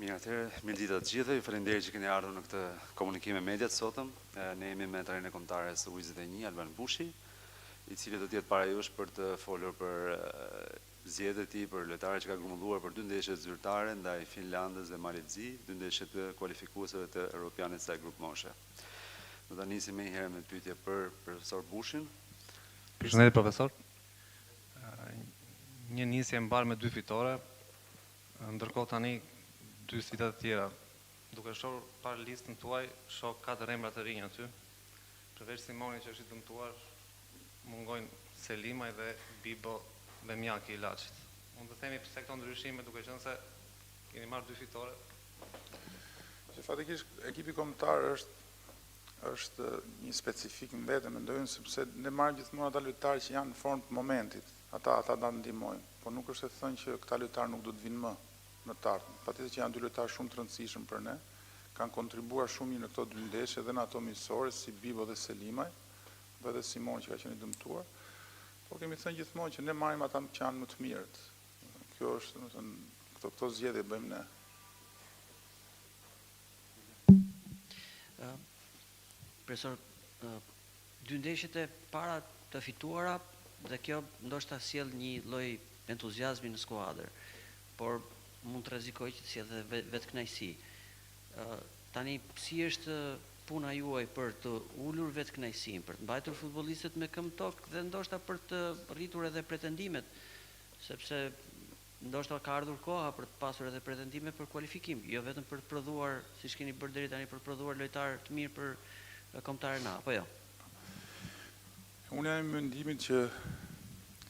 Mirë, atëherë, mirë ditë të gjithëve, ju falenderoj që keni ardhur në këtë komunikim me mediat sotëm. Ne jemi me trajnerin e kombëtares U21 Alban Bushi, i cili do të jetë para jush për të folur për zgjedhjet e tij për lojtarët që ka grumbulluar për 2 ndeshje zyrtare ndaj Finlandës dhe Malezi, 2 ndeshje të kualifikuesve të Europianit së grup moshe. Do ta nisim më herë me pyetje për profesor Bushin. Përshëndetje profesor. Një nisje mbar me 2 fitore, ndërkohë tani 2 sfidat të tjera. Duke shohur parë listën tuaj, shoh 4 emra të rinj aty. Përveç Simonit që është i dëmtuar, mungojnë Selimaj dhe Bibo Bemjaki i Laçit. Mund të themi pse këto ndryshime duke qenë se keni marrë 2 fitore? Fatikisht ekipi kombëtar është një specifik në vetë, mendojnë, sepse ne marrim gjithmonë ata lojtarë që janë në formë të momentit. Ata na ndihmojnë, por nuk është të thënë që këta lojtarë nuk do të vinë më në të ardhmen. Patjetër që janë 2 lojtarë shumë të rëndësishëm për ne, kanë kontribuar shumë mirë në këto 2 ndeshje dhe në ato miqësore si Bibo dhe Selimaj, dhe edhe Simon që ka qenë i dëmtuar. Po kemi thënë gjithmonë që ne marrim ata që janë më të mirët. Kjo është, domethënë, këto zgjedhje bëjmë ne. Profesor, 2 ndeshjet e para të fituara dhe kjo ndoshta sjell një lloj entuziazmi në skuadër, por mund të rrezikoj që të sjellë vetkënaqësi. Tani si është puna juaj për të ulur vetkënaqësinë, për të mbajtur futbollistët me këmbë tokë dhe ndoshta për të rritur edhe pretendimet, sepse ndoshta ka ardhur koha për të pasur edhe pretendime për kualifikim, jo vetëm për të prodhuar, siç keni bërë deri tani, për të prodhuar lojtarë të mirë për kombëtarën A, apo jo? Unë jam mendimit që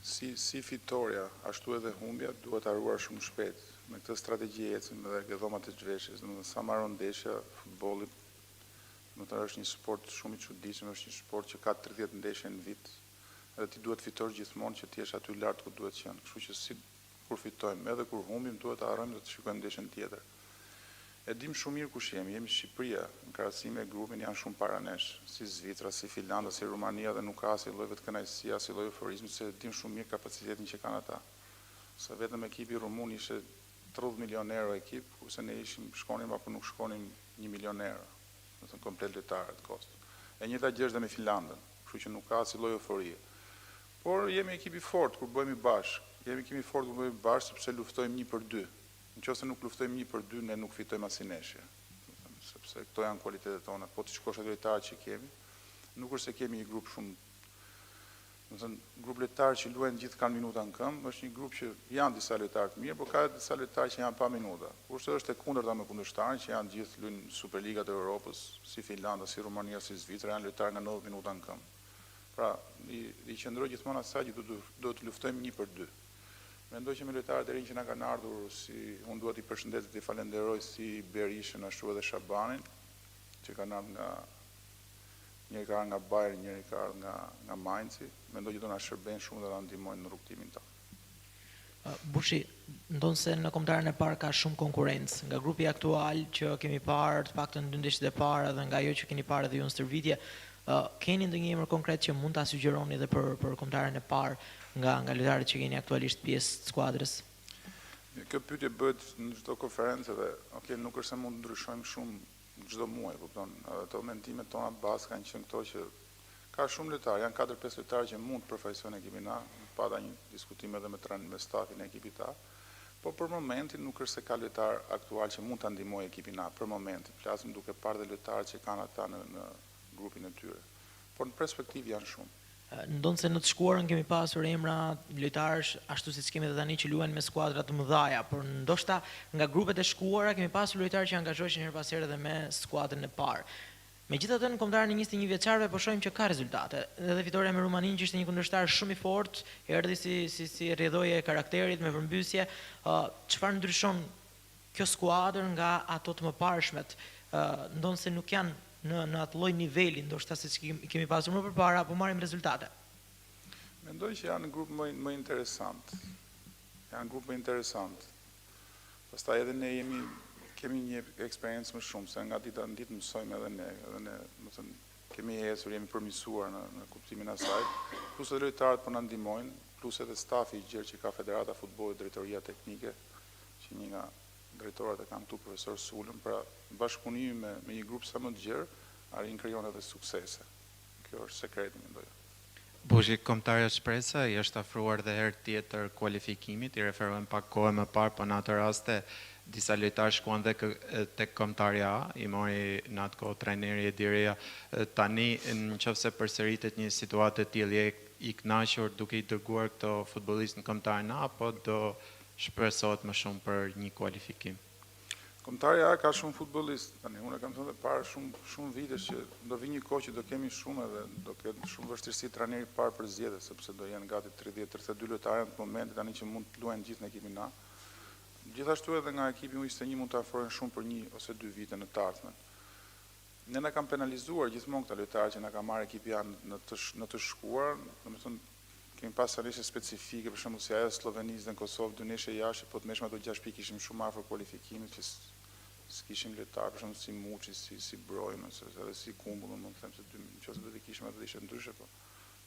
si fitoria, ashtu edhe humbja duhet haruar shumë shpejt. Me këtë strategji ecim edhe gëdhomat e zhveshjes, domethënë sa marron ndeshja futbolli, domethënë është një sport shumë i çuditshëm, është një sport që ka 30 ndeshje në vit, edhe ti duhet fitosh gjithmonë që ti jesh aty lart ku duhet qenë. Kështu që si kur fitojmë, edhe kur humbim duhet ta harrojmë dhe të shikojmë ndeshjen tjetër. E dim shumë mirë kush jemi Shqipëria, në krahasim me grupin janë shumë para nesh, si Zvicra, si Finlanda, si Rumania dhe nuk ka asnjë lloj vetkënaqësie, asnjë lloj euforizmi, se dim shumë mirë kapacitetin që kanë ata. Se vetëm ekipi rumun ishte 30 milion euro ekip, kurse ne shkonim apo nuk shkonim 1 milion euro, domethënë komplet lojtarët kosto. E njëjta gjë është dhe me Finlandën, kështu që nuk ka asnjë lloj euforie. Por jemi ekip i fortë kur bëhemi bashkë. Jemi ekip i fortë kur bëhemi bashkë sepse luftojmë 1 për 2. Nëse nuk luftojmë 1 për 2, ne nuk fitojmë asnjë ndeshje. Sepse këto janë cilësitë tona. Po të shikosh ato lojtarë që kemi, nuk është se kemi një grup shumë, domethënë grup lojtarë që luajnë gjithë kanë minuta në këmbë, është një grup që janë disa lojtarë të mirë, por ka disa lojtarë që janë pa minuta. Kurse është e kundërta me kundërshtarin që janë gjithë luajnë Superligat e Europës, si Finlanda, si Rumania, si Zvicra, janë lojtarë nga 90 minuta në këmbë. Pra, i qëndroj gjithmonë asaj që do të luftojmë 1 për 2. Mendoj që me lojtarët e rinj që na kanë ardhur, si unë duhet i përshëndet dhe i falenderoj si Berishën, ashtu edhe Shabanin, që kanë ardhur njëri ka ardhur nga Bayern, njëri ka ardhur nga Mainzi, mendoj që do na shërbejnë shumë dhe na ndihmojnë në rrugtimin tonë. Bushi, ndonë se në kombëtarën e parë ka shumë konkurrencë, nga grupi aktual që kemi parë, të paktën 2 ndeshjet e para dhe nga ajo që keni parë edhe ju në stërvitje, keni ndonjë emër konkret që mund ta sugjeroni edhe për kombëtarën e parë nga lojtarët që keni aktualisht pjesë të skuadrës? Kjo pyetje bëhet në çdo konferencë dhe nuk është se mund të ndryshojmë shumë çdo muaj, kupton. Ato mendimet tona bazë kanë qenë këto që ka shumë lojtarë, janë 4-5 lojtarë që mund të përfaqësojnë ekipin A, pata një diskutim edhe me stafin e ekipit A. Po për momentin nuk është se ka lojtar aktual që mund ta ndihmojë ekipin A për momentin. Flasim duke parë dhe lojtarët që kanë ata në grupin e tyre. Por në perspektivë janë shumë. Ndonë se në të shkuarën kemi pasur emra lojtarësh ashtu siç kemi edhe tani që luajnë me skuadra të mëdha, por ndoshta nga grupet e shkuara kemi pasur lojtarë që angazhoheshin her pas here edhe me skuadrën e parë. Megjithatë në kombëtarën e 21 vjeçarëve po shohim që ka rezultate. Edhe fitoria me Rumaninë që ishte një kundërshtar shumë i fortë, erdhi si rrjedhoje e karakterit me përmbysje. Çfarë ndryshon kjo skuadër nga ato të mëparshmet? Ndonë se nuk janë në atë lloj niveli, ndoshta se kemi pasur më përpara, apo marrim rezultate? Mendoj që janë në grup më interesant. Janë grup më interesant. Pastaj edhe ne kemi një eksperiencë më shumë, se nga dita në ditë mësojmë edhe ne, më thënë, kemi ecur, jemi përmirësuar në kuptimin e saj, plus edhe lojtarët po na ndihmojnë, plus edhe stafi i gjerë që ka Federata Futbollit, Drejtoria Teknike, që një nga drejtorat e kam këtu profesor Sulën, pra bashkëpunimi me një grup sa më të gjerë, arrin krijon edhe suksese. Kjo është sekreti, mendoj. Bushi, kombëtarja Shpresa i është afruar dhe herë tjetër kualifikimit, i referohem pak kohë më parë, po në atë raste disa lojtarë shkuan dhe tek kombëtarja A, i mori në atë kohë trajneri Ediria. Tani nëse përsëritet një situatë e tillë, je i kënaqur duke i dërguar këto futbollistë në kombëtarin A, apo do shpresohet më shumë për një kualifikim? Kombëtarja A ka shumë futbollistë. Tani unë kam thënë para shumë vitesh që do vi një kohë që do kemi shumë edhe do ketë shumë vështirësi trajneri parë për zgjedhje, sepse do jenë gati 30-32 lojtarë në momentin tani që mund të luajnë gjithë në ekipin A. Gjithashtu edhe nga ekipi U21 mund të afrohen shumë për 1 ose 2 vite në të ardhmen. Ne na kam penalizuar gjithmonë këta lojtarë që na ka marrë ekipi A në të shkuar, domethënë kemi pas neshe specifike, për shembull si ajo Slovenisë dhe në Kosovë, 2 neshe jashtë, po të meshme ato 6 pikë ishim shumë afër kualifikimit që s'kishim lojtarë, për shembull si Muçi, si Brojnë, edhe si Kumbull, mund të them se nëse do të kishim atë ishte ndryshe, po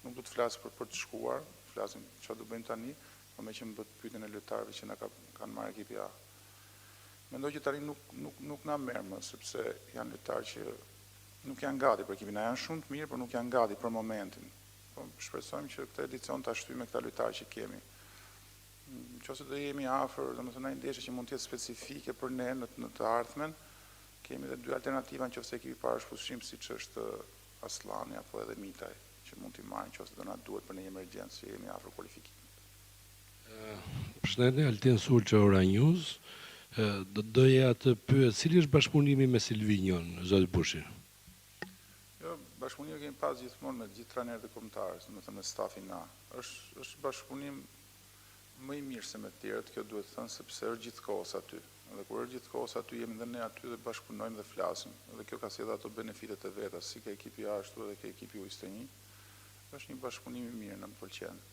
nuk do të flas për të shkuar, flasim çfarë do bëjmë tani, po me që më bët pyetjen e lojtarëve që na kanë marrë ekipi A. Mendoj që tani nuk na merr më, sepse janë lojtarë që nuk janë gati për ekipin A, janë shumë të mirë, por nuk janë gati për momentin. Po shpresojmë që këtë edicion ta shtyjmë me këta lojtarë që kemi. Nëse do jemi afër, domethënë ai ndeshje që mund të jetë specifike për ne në të ardhmen, kemi edhe 2 alternativa nëse ekipi i parë është fushim siç është Aslani apo edhe Mitaj, që mund t'i marrin nëse do na duhet për një emergjencë që jemi afër kualifikimit. Përshëndetje, Altin Sulço, Ora News. Doja të pyet, cili është bashkëpunimi me Silvinjon, zot Bushi? Jo, bashkëpunime kemi pas gjithmonë me gjithë trajnerët e kombëtarës, domethënë me stafin A. Është bashkëpunim më i mirë se me të tjerët, kjo duhet thënë sepse është gjithkohës aty. Dhe kur është gjithkohës aty jemi dhe ne aty dhe bashkëpunojmë dhe flasim. Dhe kjo ka sjellë ato benefitet e veta, si ka ekipi A ashtu edhe ka ekipi U21. Është një bashkëpunim i mirë, na pëlqen.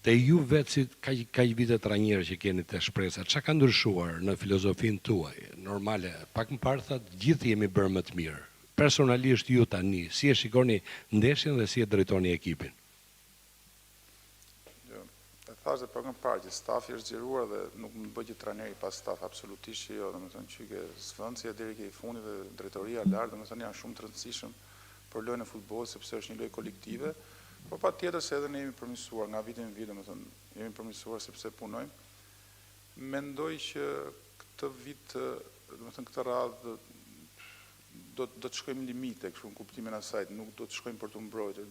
Te ju vetë si kaq vite trajnerë që keni te Shpresa, çka ka ndryshuar në filozofinë tuaj? Normale, pak më parë thatë gjithë jemi bërë më të mirë. Personalisht ju tani, si e shikoni ndeshjen dhe si e drejtoni ekipin? Jo, e thash dhe pak më parë që stafi është zgjeruar dhe nuk më bëj që trajneri pas staf, absolutisht që jo, domethënë çike zvendësia deri ke i fundit dhe drejtoria lart, domethënë janë shumë të rëndësishëm për lojën e futbollit sepse është një lojë kolektive. Po pa tjetër se edhe ne jemi përmirësuar nga viti në vit, domethënë jemi përmirësuar sepse punojmë. Mendoj që këtë vit, domethënë këtë radhë do të shkojmë limite, kështu në kuptimin e saj, nuk do të shkojmë për të mbrojtur,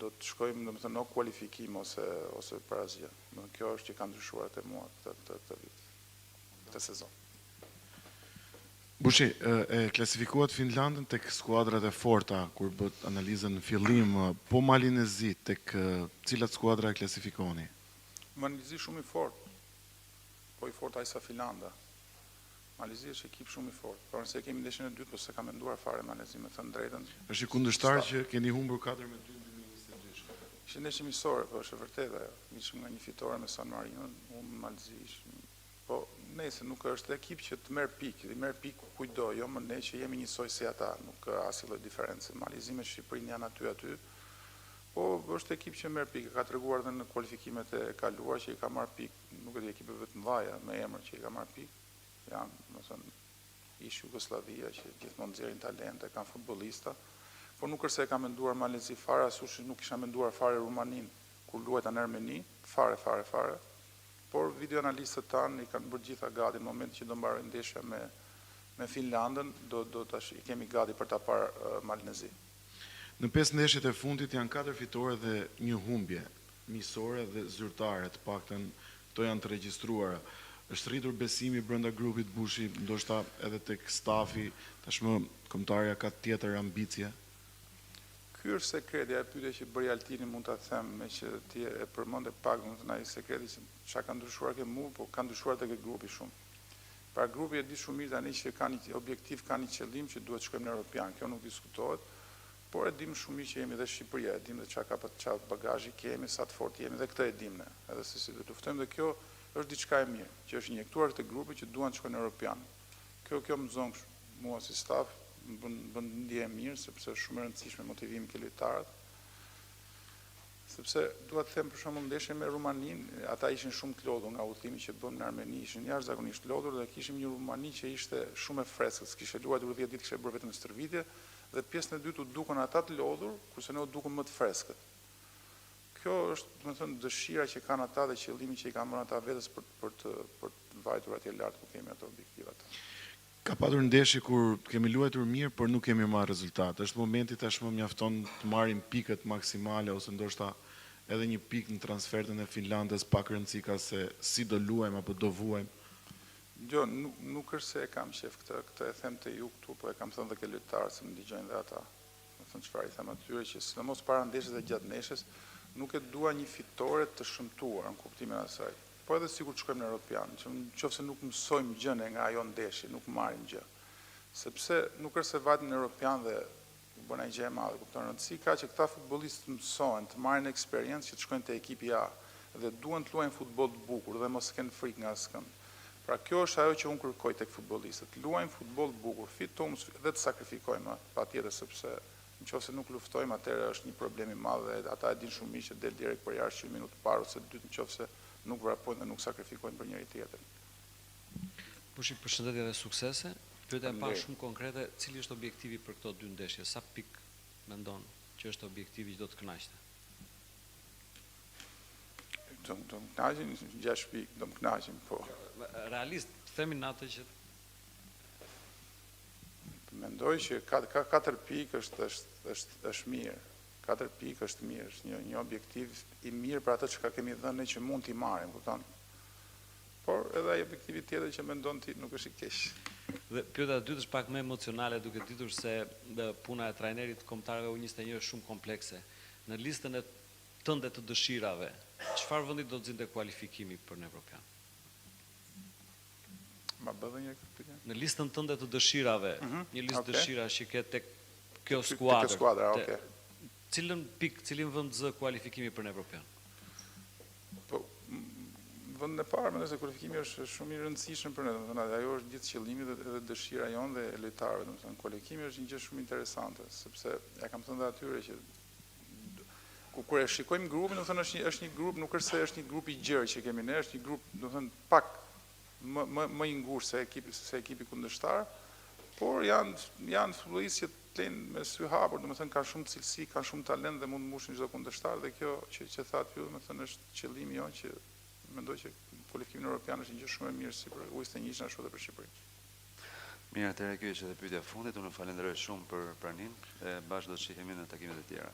do të shkojmë domethënë në kualifikim ose për asgjë. Domethënë kjo është që ka ndryshuar te mua këtë vit, këtë sezon. Bushi, e klasifikuat Finlandën tek skuadrat e forta, kur bët analizën në fillim, po Malinezi tek cilat skuadra e klasifikoni? Malinezi shumë i fort, po i fort ai sa Finlanda. Malinezi është ekip shumë i fort, por nëse kemi ndeshjen e dytë, po se ka menduar fare Malinezi, me thënë drejtën. Është i kundërshtar që keni humbur 4-2 në 2022. Ishte ndeshje miqësore, po është e vërtetë ajo. Ishim nga një fitore me San Marino, unë Malinezi. Po nëse nuk është ekip që të merr pikë, i merr pikë kujdo, jo më ne që jemi njësoj si ata, nuk ka asnjë lloj diferencë. Malinezi me Shqipërinë janë aty. Po është ekip që merr pikë, ka treguar edhe në kualifikimet e kaluara që i ka marr pikë, nuk është ekipeve të mëdha me emër që i ka marr pikë. Janë, domethënë, ish Jugoslavia që gjithmonë nxjerrin talente, kanë futbollista, por nuk është se e ka menduar Malinezi fare, asush nuk kisha menduar fare Rumaninë kur luajta në Armeni, fare. Por videoanalistët tanë i kanë bërë gjitha gati në moment që do mbarojnë ndeshja me Finlandën, do tash i kemi gati për ta parë Malinezi. Në 5 ndeshjet e fundit janë 4 fitore dhe 1 humbje, miqësore dhe zyrtare, të paktën këto janë të regjistruara. Është rritur besimi brenda grupit Bushi, ndoshta edhe tek stafi, tashmë kombëtarja ka tjetër ambicie. Ky është sekreti, ajo pyetje që bëri Altini mund ta them, me që ti e përmendë pak, domethënë ai sekreti që çka ka ndryshuar ke mu, po ka ndryshuar tek grupi shumë. Pra grupi e di shumë mirë tani që ka një objektiv, ka një qëllim që duhet të shkojmë në Europian, kjo nuk diskutohet, por e dim shumë mirë që jemi dhe Shqipëria, e dim dhe çfarë bagazhi kemi, sa të fortë jemi dhe këtë e dim ne, edhe se si do të luftojmë dhe kjo është diçka e mirë, që është injektuar te grupi që duan të shkojnë në Europian. Kjo më zon mua si staf, bën ndje mirë sepse është shumë e rëndësishme motivimi ke lojtarët. Sepse dua të them për shembull ndeshje me Rumaninë, ata ishin shumë të lodhur nga udhëtimi që bëm në Armeni, ishin jashtëzakonisht lodhur dhe kishim një Rumani që ishte shumë e freskët, kishte luajtur 10 ditë, kishte bërë vetëm stërvitje dhe pjesën e dytë u dukën ata të lodhur, kurse ne u dukëm më të freskët. Kjo është, domethënë, dëshira që kanë ata dhe qëllimi që i kanë marrë ata vetes për të vajtur atje lart ku kemi ato objektivat. Ka patur ndeshje kur kemi luajtur mirë, por nuk kemi marrë rezultate. Është momenti tashmë mjafton të marrim pikët maksimale ose ndoshta edhe një pikë në transfertën e Finlandës pak rëndësi ka se si do luajmë apo do vuajmë. Jo, nuk është se e kam qef këtë e them te ju këtu, po e kam thënë dhe ke lojtarë se më dëgjojnë dhe ata. Do thënë çfarë i them atyre që sidomos para ndeshjes dhe gjatë ndeshjes nuk e dua një fitore të shëmtuar në kuptimin e asaj. Po edhe sikur të shkojmë në Europian, që nëse nuk mësojmë gjën nga ajo ndeshje, nuk marrim gjë. Sepse nuk është se vajtëm në Europian dhe bën ai gjë e madhe, kupton, rëndësi ka që këta futbollistë mësojnë, të marrin eksperiencë që të shkojnë te ekipi A dhe duan të luajnë futboll të bukur dhe mos kenë frikë nga askënd. Pra kjo është ajo që unë kërkoj tek futbollistët, luajnë futboll të bukur, fitojmë dhe të sakrifikojmë patjetër sepse nëse nuk luftojmë atëherë është një problem i madh dhe ata e dinë shumë mirë që del direkt për jashtë 10 minutë parë ose dytë nëse nuk vrapojnë dhe nuk sakrifikojnë për njëri tjetrin. Bushi, përshëndetje dhe suksese. Pyetja e parë shumë konkrete, cili është objektivi për këto dy ndeshje? Sa pik mendon që është objektivi që do të kënaqte? Do më kënaqim 6 pikë, do më kënaqim, po. Realist, themin atë që mendoj që 4 pikë është mirë. 4 pikë është mirë, është një objektiv i mirë për atë që kemi dhënë ne që mund t'i marrim, kupton? Por edhe ai objektivi tjetër që mendon ti nuk është i keq. Dhe pyetja e dytë është pak më emocionale, duke ditur se puna e trajnerit kombëtarëve U21 është shumë komplekse. Në listën e tënde të dëshirave, çfarë vendi do të zinte kualifikimi për në Evropian? Ma bëdhe një këtë? Në listën tënde të dëshirave, një listë dëshirash që ke tek kjo Tek skuadër. skuadra, okay. Cilin vend zë kualifikimi për në Evropian? Po, vendin e parë, mendoj se kualifikimi është shumë i rëndësishëm për ne, domethënë ajo është gjithë qëllimi dhe dëshira jonë dhe e lojtarëve, domethënë kualifikimi është një gjë shumë interesante, sepse ja kam thënë atyre që kur e shikojmë grupin, domethënë është një grup, nuk është se është një grup i gjerë që kemi ne, është një grup, domethënë pak më i ngushtë se ekipi kundërshtar, por janë futbollistë që flenë me sy hapur, domethënë kanë shumë cilësi, kanë shumë talent dhe mund të mbushin çdo kundërshtar dhe kjo që thatë ju, domethënë është qëllimi jonë që mendoj që kualifikimi evropian është një gjë shumë e mirë si për U21 ashtu edhe për Shqipërinë. Mirë, atëherë kjo është edhe pyetja e fundit. Unë falenderoj shumë për praninë e bashkë do të shihemi në takimet e tjera.